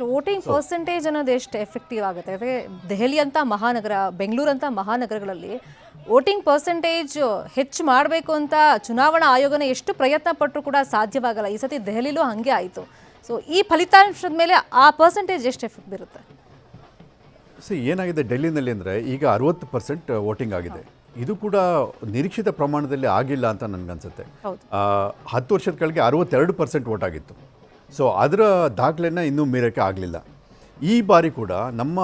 Sir voting percentage ಅನ್ನೋದು ಎಷ್ಟು effective ಆಗುತ್ತೆ ಅಂದರೆ ದೆಹಲಿ ಅಂತ ಮಹಾನಗರ, ಬೆಂಗಳೂರು ಅಂತ ಮಹಾನಗರಗಳಲ್ಲಿ ವೋಟಿಂಗ್ ಪರ್ಸೆಂಟೇಜ್ ಹೆಚ್ಚು ಮಾಡಬೇಕು ಅಂತ ಚುನಾವಣಾ ಆಯೋಗನೇ ಎಷ್ಟು ಪ್ರಯತ್ನ ಪಟ್ಟರೂ ಕೂಡ ಸಾಧ್ಯವಾಗಲ್ಲ. ಈ ಸತಿ ದೆಹಲಿಲೂ ಹಾಗೆ ಆಯಿತು. ಸೊ ಈ ಫಲಿತಾಂಶದ ಮೇಲೆ ಆ ಪರ್ಸೆಂಟೇಜ್ ಎಷ್ಟು ಎಫೆಕ್ಟ್ ಬೀರುತ್ತೆ? ಏನಾಗಿದೆ ಡೆಲ್ಲಿನಲ್ಲಿ ಅಂದರೆ ಈಗ 60% ವೋಟಿಂಗ್ ಆಗಿದೆ. ಇದು ಕೂಡ ನಿರೀಕ್ಷಿತ ಪ್ರಮಾಣದಲ್ಲಿ ಆಗಿಲ್ಲ ಅಂತ ನನಗನ್ಸುತ್ತೆ. 10 ವರ್ಷದ ಕೆಳಗೆ 62% ವೋಟ್ ಆಗಿತ್ತು. ಸೊ ಅದರ ದಾಖಲೆನ ಇನ್ನೂ ಮೀರೋಕ್ಕೆ ಆಗಲಿಲ್ಲ. ಈ ಬಾರಿ ಕೂಡ ನಮ್ಮ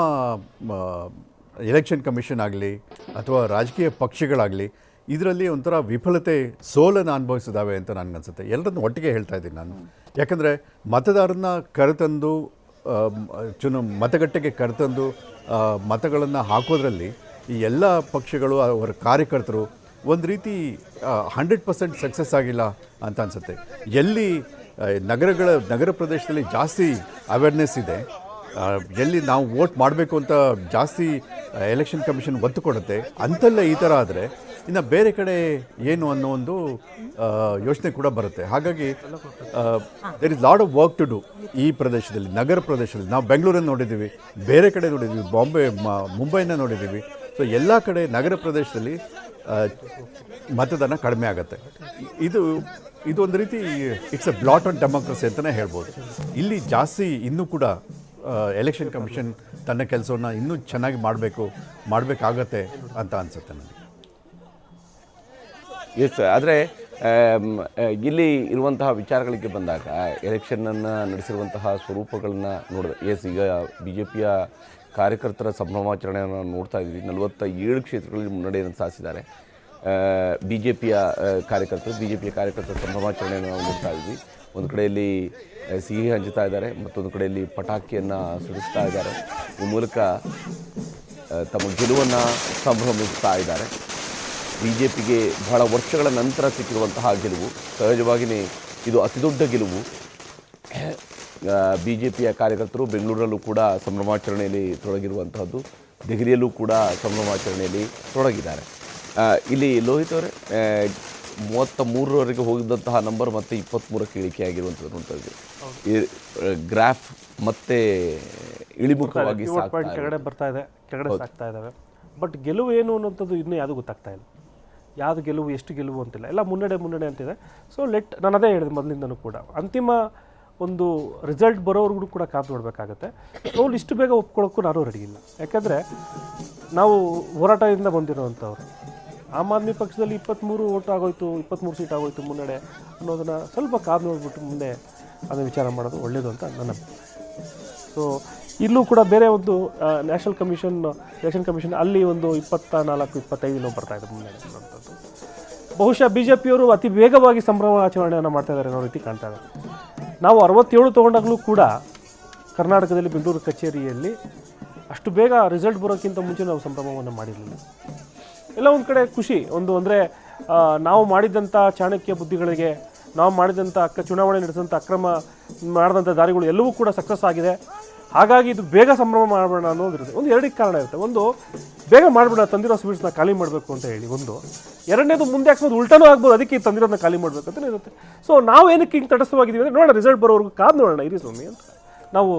ಎಲೆಕ್ಷನ್ ಕಮಿಷನ್ ಆಗಲಿ ಅಥವಾ ರಾಜಕೀಯ ಪಕ್ಷಗಳಾಗಲಿ ಇದರಲ್ಲಿ ಒಂಥರ ವಿಫಲತೆ, ಸೋಲನ್ನು ಅನುಭವಿಸಿದ್ದಾವೆ ಅಂತ ನನಗನ್ಸುತ್ತೆ. ಎಲ್ಲರನ್ನು ಒಟ್ಟಿಗೆ ಹೇಳ್ತಾ ಇದ್ದೀನಿ ನಾನು. ಯಾಕಂದರೆ ಮತದಾರರನ್ನ ಕರೆತಂದು ಮತಗಟ್ಟೆಗೆ ಕರೆತಂದು ಮತಗಳನ್ನು ಹಾಕೋದ್ರಲ್ಲಿ ಈ ಎಲ್ಲ ಪಕ್ಷಗಳು ಅವರ ಕಾರ್ಯಕರ್ತರು ಒಂದು ರೀತಿ 100% ಸಕ್ಸಸ್ ಆಗಿಲ್ಲ ಅಂತ ಅನಿಸುತ್ತೆ. ಎಲ್ಲಿ ನಗರ ಪ್ರದೇಶದಲ್ಲಿ ಜಾಸ್ತಿ ಅವೇರ್ನೆಸ್ ಇದೆ, ಎಲ್ಲಿ ನಾವು ವೋಟ್ ಮಾಡಬೇಕು ಅಂತ ಜಾಸ್ತಿ ಎಲೆಕ್ಷನ್ ಕಮಿಷನ್ ಒತ್ತು ಕೊಡುತ್ತೆ, ಅಂತೆಲ್ಲ ಈ ಥರ ಆದರೆ ಇನ್ನು ಬೇರೆ ಕಡೆ ಏನು ಅನ್ನೋ ಒಂದು ಯೋಚನೆ ಕೂಡ ಬರುತ್ತೆ. ಹಾಗಾಗಿ there is lot of work to do ಈ ಪ್ರದೇಶದಲ್ಲಿ, ನಗರ ಪ್ರದೇಶದಲ್ಲಿ. ನಾವು ಬೆಂಗಳೂರನ್ನು ನೋಡಿದ್ದೀವಿ, ಬೇರೆ ಕಡೆ ನೋಡಿದ್ದೀವಿ, ಮುಂಬೈನ ನೋಡಿದ್ದೀವಿ. ಸೊ ಎಲ್ಲ ಕಡೆ ನಗರ ಪ್ರದೇಶದಲ್ಲಿ ಮತದಾನ ಕಡಿಮೆ ಆಗುತ್ತೆ. ಇದು ಒಂದು ರೀತಿ it's A bloat on democracy ಅಂತಲೇ ಹೇಳ್ಬೋದು. ಇಲ್ಲಿ ಜಾಸ್ತಿ ಇನ್ನೂ ಕೂಡ ಎಲೆಕ್ಷನ್ ಕಮಿಷನ್ ತನ್ನ ಕೆಲಸವನ್ನು ಇನ್ನೂ ಚೆನ್ನಾಗಿ ಮಾಡಬೇಕಾಗತ್ತೆ ಅಂತ ಅನಿಸುತ್ತೆ ನನಗೆ. ಎಸ್, ಆದರೆ ಇಲ್ಲಿ ಇರುವಂತಹ ವಿಚಾರಗಳಿಗೆ ಬಂದಾಗ ಎಲೆಕ್ಷನನ್ನು ನಡೆಸಿರುವಂತಹ ಸ್ವರೂಪಗಳನ್ನು ನೋಡಿದ್ರೆ ಈಗ ಬಿ ಜೆ ಪಿಯ ಕಾರ್ಯಕರ್ತರ ಸಂಭ್ರಮಾಚರಣೆಯನ್ನು ನೋಡ್ತಾ ಇದ್ವಿ. 47 ಕ್ಷೇತ್ರಗಳಲ್ಲಿ ಮುನ್ನಡೆಯನ್ನು ಸಾಧಿಸಿದ್ದಾರೆ ಬಿ ಜೆ ಪಿಯ ಕಾರ್ಯಕರ್ತರ ಸಂಭ್ರಮಾಚರಣೆಯನ್ನು ನಾವು ನೋಡ್ತಾ ಇದ್ವಿ. ಒಂದು ಕಡೆಯಲ್ಲಿ ಸಿಹಿ ಹಂಚುತ್ತಾ ಇದ್ದಾರೆ, ಮತ್ತೊಂದು ಕಡೆಯಲ್ಲಿ ಪಟಾಕಿಯನ್ನು ಸಿಡಿಸ್ತಾ ಇದ್ದಾರೆ. ಈ ಮೂಲಕ ತಮ್ಮ ಗೆಲುವನ್ನು ಸಂಭ್ರಮಿಸ್ತಾ ಇದ್ದಾರೆ. ಬಿ ಜೆ ಪಿಗೆ ಬಹಳ ವರ್ಷಗಳ ನಂತರ ಸಿಕ್ಕಿರುವಂತಹ ಗೆಲುವು. ಸಹಜವಾಗಿಯೇ ಇದು ಅತಿದೊಡ್ಡ ಗೆಲುವು. ಬಿ ಜೆ ಪಿಯ ಕಾರ್ಯಕರ್ತರು ಬೆಂಗಳೂರಲ್ಲೂ ಕೂಡ ಸಂಭ್ರಮಾಚರಣೆಯಲ್ಲಿ ತೊಡಗಿರುವಂತಹದ್ದು, ದೆಹಲಿಯಲ್ಲೂ ಕೂಡ ಸಂಭ್ರಮಾಚರಣೆಯಲ್ಲಿ ತೊಡಗಿದ್ದಾರೆ. ಇಲ್ಲಿ ಲೋಹಿತ್ ಅವರೇ, 33ರವರೆಗೆ ಹೋಗಿದ್ದಂತಹ ನಂಬರ್ ಮತ್ತೆ 23ಕ್ಕೆ ಇಳಿಕೆ ಆಗಿರುವಂಥದ್ದು ನೋಡ್ತಾ ಇದ್ದೀವಿ. ಈ ಗ್ರಾಫ್ ಮತ್ತೆ ಇಳಿಮುಖವಾಗಿ ಕೆಳಗಡೆ ಬರ್ತಾ ಇದೆ, ಕೆಳಗಡೆ ಸಾಗ್ತಾ ಇದ್ದಾವೆ. ಬಟ್ ಗೆಲುವು ಏನು ಅನ್ನೋಂಥದ್ದು ಇನ್ನೂ ಯಾವುದು ಗೊತ್ತಾಗ್ತಾ ಇಲ್ಲ. ಯಾವುದು ಗೆಲುವು, ಎಷ್ಟು ಗೆಲುವು ಅಂತಿಲ್ಲ, ಎಲ್ಲ ಮುನ್ನಡೆ ಅಂತಿದೆ. ಸೊ ನಾನು ಅದೇ ಹೇಳಿದೆ ಮೊದಲಿಂದನೂ ಕೂಡ, ಅಂತಿಮ ಒಂದು ರಿಸಲ್ಟ್ ಬರೋವರೆಗೂ ಕೂಡ ಕಾದು ನೋಡಬೇಕಾಗತ್ತೆ. ಸೋಲು ಇಷ್ಟು ಬೇಗ ಒಪ್ಕೊಳ್ಳೋಕ್ಕೂ ನಾನು ರೆಡಿ ಇಲ್ಲ. ಯಾಕಂದರೆ ನಾವು ಹೋರಾಟದಿಂದ ಬಂದಿರೋವಂಥವ್ರು. ಆಮ್ ಆದ್ಮಿ ಪಕ್ಷದಲ್ಲಿ 23 ಓಟ್ ಆಗೋಯ್ತು, 23 ಸೀಟ್ ಆಗೋಯ್ತು ಮುನ್ನಡೆ ಅನ್ನೋದನ್ನು ಸ್ವಲ್ಪ ಕಾದು ನೋಡಿಬಿಟ್ಟು ಮುಂದೆ ಅದನ್ನು ವಿಚಾರ ಮಾಡೋದು ಒಳ್ಳೆಯದು ಅಂತ ನನ್ನ ಅಭಿಪ್ರಾಯ. ಸೊ ಇಲ್ಲೂ ಕೂಡ ಬೇರೆ ಒಂದು ಎಲೆಕ್ಷನ್ ಕಮಿಷನ್ ಅಲ್ಲಿ ಒಂದು 24-25 ಬರ್ತಾ ಇದೆ ಮುನ್ನಡೆ ಅನ್ನೋಂಥದ್ದು. ಬಹುಶಃ ಬಿ ಜೆ ಪಿಯವರು ಅತಿ ವೇಗವಾಗಿ ಸಂಭ್ರಮಾಚರಣೆಯನ್ನು ಮಾಡ್ತಾ ಇದ್ದಾರೆ ಅನ್ನೋ ರೀತಿ ಕಾಣ್ತಾ ಇದೆ. ನಾವು 67 ತೊಗೊಂಡಾಗಲೂ ಕೂಡ ಕರ್ನಾಟಕದಲ್ಲಿ ಬೆಂಗಳೂರು ಕಚೇರಿಯಲ್ಲಿ ಅಷ್ಟು ಬೇಗ ರಿಸಲ್ಟ್ ಬರೋಕ್ಕಿಂತ ಮುಂಚೆ ನಾವು ಸಂಭ್ರಮವನ್ನು ಮಾಡಿರಲಿಲ್ಲ. ಎಲ್ಲ ಒಂದು ಕಡೆ ಖುಷಿ ಅಂದರೆ ನಾವು ಮಾಡಿದಂಥ ಚಾಣಕ್ಯ ಬುದ್ಧಿಗಳಿಗೆ, ನಾವು ಮಾಡಿದಂಥ ಚುನಾವಣೆ ನಡೆಸಿದಂಥ ಅಕ್ರಮ ಮಾಡಿದಂಥ ದಾರಿಗಳು ಎಲ್ಲವೂ ಕೂಡ ಸಕ್ಸಸ್ ಆಗಿದೆ. ಹಾಗಾಗಿ ಇದು ಬೇಗ ಸಂಭ್ರಮ ಮಾಡೋಣ ಅನ್ನೋದಿರುತ್ತೆ. ಒಂದು 2 ಕಾರಣ ಇರುತ್ತೆ. ಒಂದು, ಬೇಗ ಮಾಡಿಬಿಡೋಣ, ತಂದಿರೋ ಸ್ವೀಟ್ಸ್ನ ಖಾಲಿ ಮಾಡಬೇಕು ಅಂತ ಹೇಳಿ ಒಂದು. ಎರಡನೇದು, ಮುಂದೆ ಹಾಕ್ಬೋದು, ಉಲ್ಟಾನೂ ಆಗ್ಬೋದು, ಅದಕ್ಕೆ ತಂದಿರೋದನ್ನ ಖಾಲಿ ಮಾಡಬೇಕು ಅಂತ ಇರುತ್ತೆ. ಸೊ ನಾವು ಏನಕ್ಕೆ ಹಿಂಗೆ ತಟಸ್ಥವಾಗಿದ್ದೀವಿ ಅಂದರೆ, ನೋಡೋಣ ರಿಸಲ್ಟ್ ಬರೋವರೆಗೂ ಕಾದು ನೋಡೋಣ ಇರಿ ಸ್ವಾಮಿ ಅಂತ ನಾವು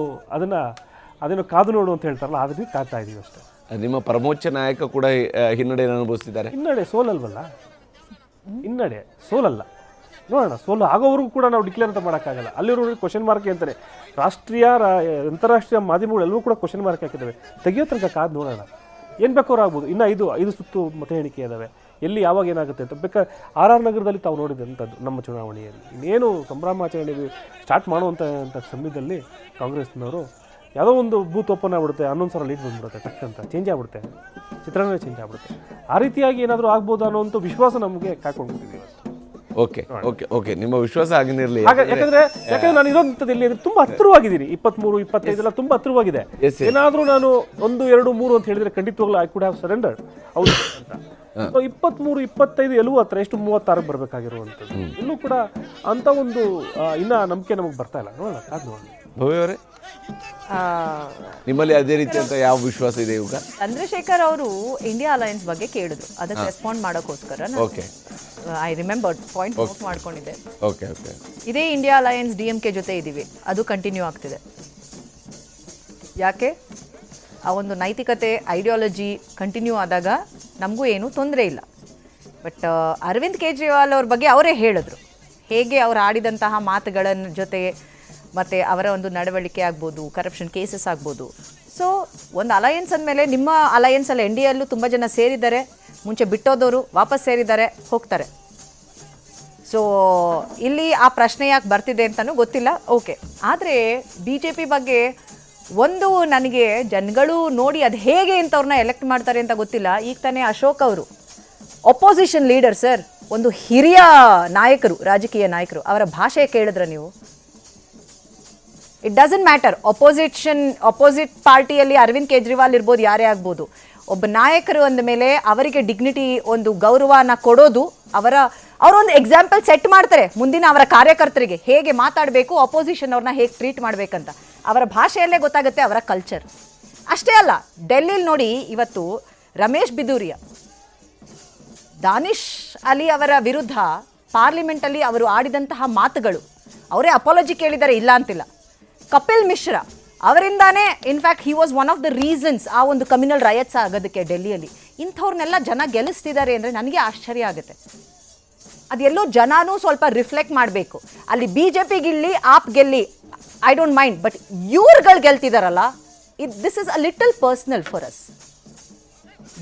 ಅದನ್ನು ಕಾದು ನೋಡು ಅಂತ ಹೇಳ್ತಾರಲ್ಲ, ಅದಕ್ಕೆ ಕಾಯ್ತಾ ಇದ್ದೀವಿ ಅಷ್ಟೇ. ನಿಮ್ಮ ಪರಮೋಚ್ಚ ನಾಯಕ ಕೂಡ ಹಿನ್ನಡೆಯನ್ನು ಅನುಭವಿಸ್ತಿದ್ದಾರೆ. ಹಿನ್ನಡೆ ಸೋಲಲ್ವಲ್ಲ, ಹಿನ್ನಡೆ ಸೋಲಲ್ಲ. ನೋಡೋಣ, ಸೋಲು ಆಗೋವರೆಗೂ ಕೂಡ ನಾವು ಡಿಕ್ಲೇರ್ ಅಂತ ಮಾಡೋಕ್ಕಾಗಲ್ಲ. ಅಲ್ಲಿರೋರಿಗೆ ಕ್ವಶನ್ ಮಾರ್ಕ್ ಅಂತಾರೆ. ರಾಷ್ಟ್ರೀಯ ಅಂತಾರಾಷ್ಟ್ರೀಯ ಮಾಧ್ಯಮಗಳು ಎಲ್ಲವೂ ಕೂಡ ಕ್ವಶನ್ ಮಾರ್ಕ್ ಹಾಕಿದ್ದಾವೆ. ತೆಗಿಯೋ ತನಕ ಕಾದು ನೋಡೋಣ. ಏನು ಬೇಕಾದ್ರೂ ಆಗ್ಬೋದು. ಇನ್ನು 5 ಸುತ್ತು ಮತ ಎಣಿಕೆ ಇದ್ದಾವೆ. ಎಲ್ಲಿ ಯಾವಾಗ ಏನಾಗುತ್ತೆ ಅಂತ RR ನಗರದಲ್ಲಿ ತಾವು ನೋಡಿದಂಥದ್ದು ನಮ್ಮ ಚುನಾವಣೆಯಲ್ಲಿ. ಇನ್ನೇನು ಸಂಭ್ರಮಾಚರಣೆ ಸ್ಟಾರ್ಟ್ ಮಾಡುವಂಥ ಸಮಯದಲ್ಲಿ ಕಾಂಗ್ರೆಸ್ನವರು ಯಾವುದೋ ಒಂದು ಬೂತ್ ಓಪನ್ ಆಗಿಬಿಡುತ್ತೆ, 11 ಸಾವಿರ ಲೀಡ್ ಬಂದ್ಬಿಡುತ್ತೆ, ಟಕ್ಕಂತ ಚೇಂಜ್ ಆಗಿಬಿಡುತ್ತೆ, ಚಿತ್ರಾಂಗಣ ಚೇಂಜ್ ಆಗಿಬಿಡುತ್ತೆ. ಆ ರೀತಿಯಾಗಿ ಏನಾದರೂ ಆಗ್ಬೋದು ಅನ್ನೋಂಥ ವಿಶ್ವಾಸ ನಮಗೆ ಕಾಯ್ಕೊಂಡ್ಬಿಟ್ಟಿದ್ದೀವಿ. ಓಕೆ, ನಿಮ್ಮ ವಿಶ್ವಾಸ ಆಗಿರಲಿ. ಯಾಕಂದ್ರೆ ನಾನು ಇರೋಂಥದ್ದು ಎಲ್ಲಿ ಅಂದರೆ ತುಂಬ ಹತ್ತಿರವಾಗಿದ್ದೀನಿ. 23, 25 ಎಲ್ಲ ತುಂಬ ಹತ್ತಿರವಾಗಿದೆ. ಏನಾದರೂ ನಾನು 1, 2, 3 ಅಂತ ಹೇಳಿದ್ರೆ ಖಂಡಿತವಾಗ್ಲೂ ಐ ಕುಡ್ ಹ್ಯಾವ್ ಸರೆಂಡರ್ಡ್. ಹೌದು ಅಂತ. 23, 25 ಎಲ್ಲವೂ ಹತ್ರ, ಎಷ್ಟು 36ಕ್ಕೆ ಬರಬೇಕಾಗಿರುವಂಥದ್ದು. ಇಲ್ಲೂ ಕೂಡ ಅಂಥ ಒಂದು ಇನ್ನೂ ನಂಬಿಕೆ ನಮಗೆ ಬರ್ತಾ ಇಲ್ಲ. ನೋಡೋಣ, ಕಾದು ನೋಡೋಣ. ಭವ್ಯ ಅವರೇ, ನಿಮ್ಮಲ್ಲಿ ಅದೇ ರೀತಿ ಅಂತ ಯಾವ ವಿಶ್ವಾಸ ಇದೆ ಇವಾಗ? ಚಂದ್ರಶೇಖರ್ ಅವರು ಇಂಡಿಯಾ ಅಲಯನ್ಸ್ ಬಗ್ಗೆ ಕೇಳಿದ್ರು, ಅದಕ್ಕೆ ರೆಸ್ಪಾಂಡ್ ಮಾಡೋಕ್ಕೋಸ್ಕರ ಐ ರಿಮೆಂಬರ್ ಪಾಯಿಂಟ್ ನೋಟ್ ಮಾಡ್ಕೊಂಡಿದ್ದೆ. ಓಕೆ ಇದೇ ಇಂಡಿಯಾ ಅಲಯನ್ಸ್ DMK ಜೊತೆ ಇದೀವಿ, ಅದು ಕಂಟಿನ್ಯೂ ಆಗ್ತಿದೆ. ಯಾಕೆ ಆ ಒಂದು ನೈತಿಕತೆ ಐಡಿಯಾಲಜಿ ಕಂಟಿನ್ಯೂ ಆದಾಗ ನಮಗೂ ಏನೂ ತೊಂದರೆ ಇಲ್ಲ. ಬಟ್ ಅರವಿಂದ್ ಕೇಜ್ರಿವಾಲ್ ಅವ್ರ ಬಗ್ಗೆ ಅವರೇ ಹೇಳಿದ್ರು, ಹೇಗೆ ಅವ್ರು ಆಡಿದಂತಹ ಮಾತುಗಳ ಜೊತೆ ಮತ್ತು ಅವರ ಒಂದು ನಡವಳಿಕೆ ಆಗ್ಬೋದು, ಕರಪ್ಷನ್ ಕೇಸಸ್ ಆಗ್ಬೋದು. ಸೊ ಒಂದು ಅಲಯನ್ಸ್ ಅಂದಮೇಲೆ ನಿಮ್ಮ ಅಲಯನ್ಸಲ್ಲಿ NDAಯಲ್ಲೂ ತುಂಬ ಜನ ಸೇರಿದ್ದಾರೆ, ಮುಂಚೆ ಬಿಟ್ಟೋದವರು ವಾಪಸ್ ಸೇರಿದ್ದಾರೆ, ಹೋಗ್ತಾರೆ. ಸೊ ಇಲ್ಲಿ ಆ ಪ್ರಶ್ನೆ ಯಾಕೆ ಬರ್ತಿದೆ ಅಂತಲೂ ಗೊತ್ತಿಲ್ಲ. ಓಕೆ, ಆದರೆ BJP ಬಗ್ಗೆ ಒಂದು ನನಗೆ ಜನಗಳು ನೋಡಿ ಅದು ಹೇಗೆ ಇಂಥವ್ರನ್ನ ಎಲೆಕ್ಟ್ ಮಾಡ್ತಾರೆ ಅಂತ ಗೊತ್ತಿಲ್ಲ. ಈಗ ತಾನೇ ಅಶೋಕ್ ಅವರು ಅಪೋಸಿಷನ್ ಲೀಡರ್ ಸರ್, ಒಂದು ಹಿರಿಯ ನಾಯಕರು, ರಾಜಕೀಯ ನಾಯಕರು, ಅವರ ಭಾಷೆ ಕೇಳಿದ್ರೆ ನೀವು ಇಟ್ ಡಸಂಟ್ ಮ್ಯಾಟರ್. ಅಪೋಸಿಟ್ ಪಾರ್ಟಿಯಲ್ಲಿ ಅರವಿಂದ್ ಕೇಜ್ರಿವಾಲ್ ಇರ್ಬೋದು, ಯಾರೇ ಆಗ್ಬೋದು, ಒಬ್ಬ ನಾಯಕರು ಅಂದ ಮೇಲೆ ಅವರಿಗೆ ಡಿಗ್ನಿಟಿ, ಒಂದು ಗೌರವನ ಕೊಡೋದು, ಅವರೊಂದು ಎಕ್ಸಾಂಪಲ್ ಸೆಟ್ ಮಾಡ್ತಾರೆ ಮುಂದಿನ ಅವರ ಕಾರ್ಯಕರ್ತರಿಗೆ ಹೇಗೆ ಮಾತಾಡಬೇಕು, ಅಪೋಸಿಷನ್ ಅವ್ರನ್ನ ಹೇಗೆ ಟ್ರೀಟ್ ಮಾಡಬೇಕಂತ ಅವರ ಭಾಷೆಯಲ್ಲೇ ಗೊತ್ತಾಗುತ್ತೆ, ಅವರ ಕಲ್ಚರ್. ಅಷ್ಟೇ ಅಲ್ಲ, ಡೆಲ್ಲಿಲಿ ನೋಡಿ ಇವತ್ತು ರಮೇಶ್ ಬಿದೂರಿಯಾ, ದಾನಿಶ್ ಅಲಿ ಅವರ ವಿರುದ್ಧ ಪಾರ್ಲಿಮೆಂಟಲ್ಲಿ ಅವರು ಆಡಿದಂತಹ ಮಾತುಗಳು, ಅವರೇ ಅಪಾಲಜಿ ಕೇಳಿದ್ದಾರೆ, ಇಲ್ಲ ಅಂತಿಲ್ಲ. ಕಪಿಲ್ ಮಿಶ್ರಾ ಅವರಿಂದಾನೇ in fact he was one of the reasons ಆ ಒಂದು ಕಮ್ಯುನಲ್ ರಯಟ್ಸ್ ಆಗೋದಕ್ಕೆ ಡೆಲ್ಲಿಯಲ್ಲಿ. ಇಂಥವ್ರನ್ನೆಲ್ಲ ಜನ ಗೆಲ್ಲಿಸ್ತಿದ್ದಾರೆ ಅಂದರೆ ನನಗೆ ಆಶ್ಚರ್ಯ ಆಗುತ್ತೆ. ಅದೆಲ್ಲೋ ಜನನೂ ಸ್ವಲ್ಪ ರಿಫ್ಲೆಕ್ಟ್ ಮಾಡಬೇಕು. ಅಲ್ಲಿ BJP ಗಿಲ್ಲಿ, ಆಪ್ ಗೆಲ್ಲಿ, ಐ ಡೋಂಟ್ ಮೈಂಡ್, ಬಟ್ ಇವ್ರುಗಳು ಗೆಲ್ತಿದಾರಲ್ಲ, this is a little personal for us.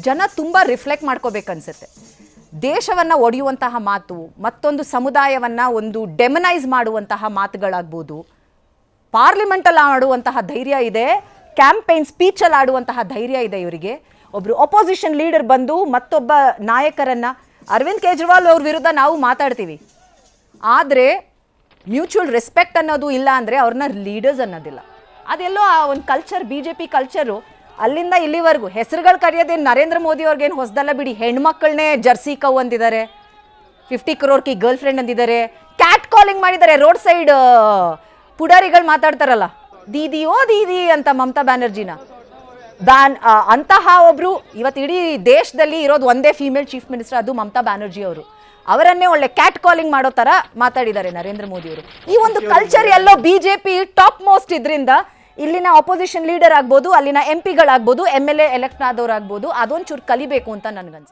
ಜನ ತುಂಬ ರಿಫ್ಲೆಕ್ಟ್ ಮಾಡ್ಕೋಬೇಕನ್ಸುತ್ತೆ. ದೇಶವನ್ನು ಒಡೆಯುವಂತಹ ಮಾತು, ಮತ್ತೊಂದು ಸಮುದಾಯವನ್ನು ಒಂದು ಡೆಮನೈಸ್ ಮಾಡುವಂತಹ ಮಾತುಗಳಾಗ್ಬೋದು, ಪಾರ್ಲಿಮೆಂಟಲ್ಲಿ ಆಡುವಂತಹ ಧೈರ್ಯ ಇದೆ, ಕ್ಯಾಂಪೇನ್ ಸ್ಪೀಚಲ್ಲಿ ಆಡುವಂತಹ ಧೈರ್ಯ ಇದೆ ಇವರಿಗೆ. ಒಬ್ಬರು ಅಪೋಸಿಷನ್ ಲೀಡರ್ ಬಂದು ಮತ್ತೊಬ್ಬ ನಾಯಕರನ್ನು, ಅರವಿಂದ್ ಕೇಜ್ರಿವಾಲ್ ಅವ್ರ ವಿರುದ್ಧ ನಾವು ಮಾತಾಡ್ತೀವಿ, ಆದರೆ ಮ್ಯೂಚುವಲ್ ರೆಸ್ಪೆಕ್ಟ್ ಅನ್ನೋದು ಇಲ್ಲ ಅಂದರೆ ಅವ್ರನ್ನ ಲೀಡರ್ಸ್ ಅನ್ನೋದಿಲ್ಲ. ಅದೆಲ್ಲೋ ಆ ಒಂದು ಕಲ್ಚರ್, BJP ಕಲ್ಚರು ಅಲ್ಲಿಂದ ಇಲ್ಲಿವರೆಗೂ. ಹೆಸರುಗಳು ಕರೆಯೋದೇನು ನರೇಂದ್ರ ಮೋದಿ ಅವ್ರಿಗೇನು ಹೊಸದಲ್ಲ ಬಿಡಿ. ಹೆಣ್ಮಕ್ಳನ್ನೇ ಜರ್ಸಿ ಕೌ ಅಂದಿದ್ದಾರೆ, 50 crore ಕಿ ಗರ್ಲ್ ಫ್ರೆಂಡ್ ಅಂದಿದ್ದಾರೆ, ಕ್ಯಾಟ್ ಕಾಲಿಂಗ್ ಮಾಡಿದ್ದಾರೆ. ರೋಡ್ ಸೈಡ್ ಪುಡಾರಿಗಳು ಮಾತಾಡ್ತಾರಲ್ಲ, ದೀದಿ ಓ ದೀದಿ ಅಂತ ಮಮತಾ ಬ್ಯಾನರ್ಜಿನ ಅಂತಹ ಒಬ್ರು ಇವತ್ತು ಇಡೀ ದೇಶದಲ್ಲಿ ಇರೋದು ಒಂದೇ ಫೀಮೇಲ್ ಚೀಫ್ ಮಿನಿಸ್ಟರ್, ಅದು ಮಮತಾ ಬ್ಯಾನರ್ಜಿ ಅವರು. ಅವರನ್ನೇ ಒಳ್ಳೆ ಕ್ಯಾಟ್ ಕಾಲಿಂಗ್ ಮಾಡೋ ಥರ ಮಾತಾಡಿದ್ದಾರೆ ನರೇಂದ್ರ ಮೋದಿ ಅವರು. ಈ ಒಂದು ಕಲ್ಚರ್ ಎಲ್ಲೋ BJP ಟಾಪ್ ಮೋಸ್ಟ್ ಇದರಿಂದ ಇಲ್ಲಿನ ಅಪೋಸಿಷನ್ ಲೀಡರ್ ಆಗ್ಬೋದು, ಅಲ್ಲಿನ MP ಗಳಾಗ್ಬೋದು, MLA ಎಲೆಕ್ಟ್ ಆದವ್ರಾಗ್ಬೋದು, ಅದೊಂಚೂರು ಕಲಿಬೇಕು ಅಂತ ನನಗನ್ಸುತ್ತೆ.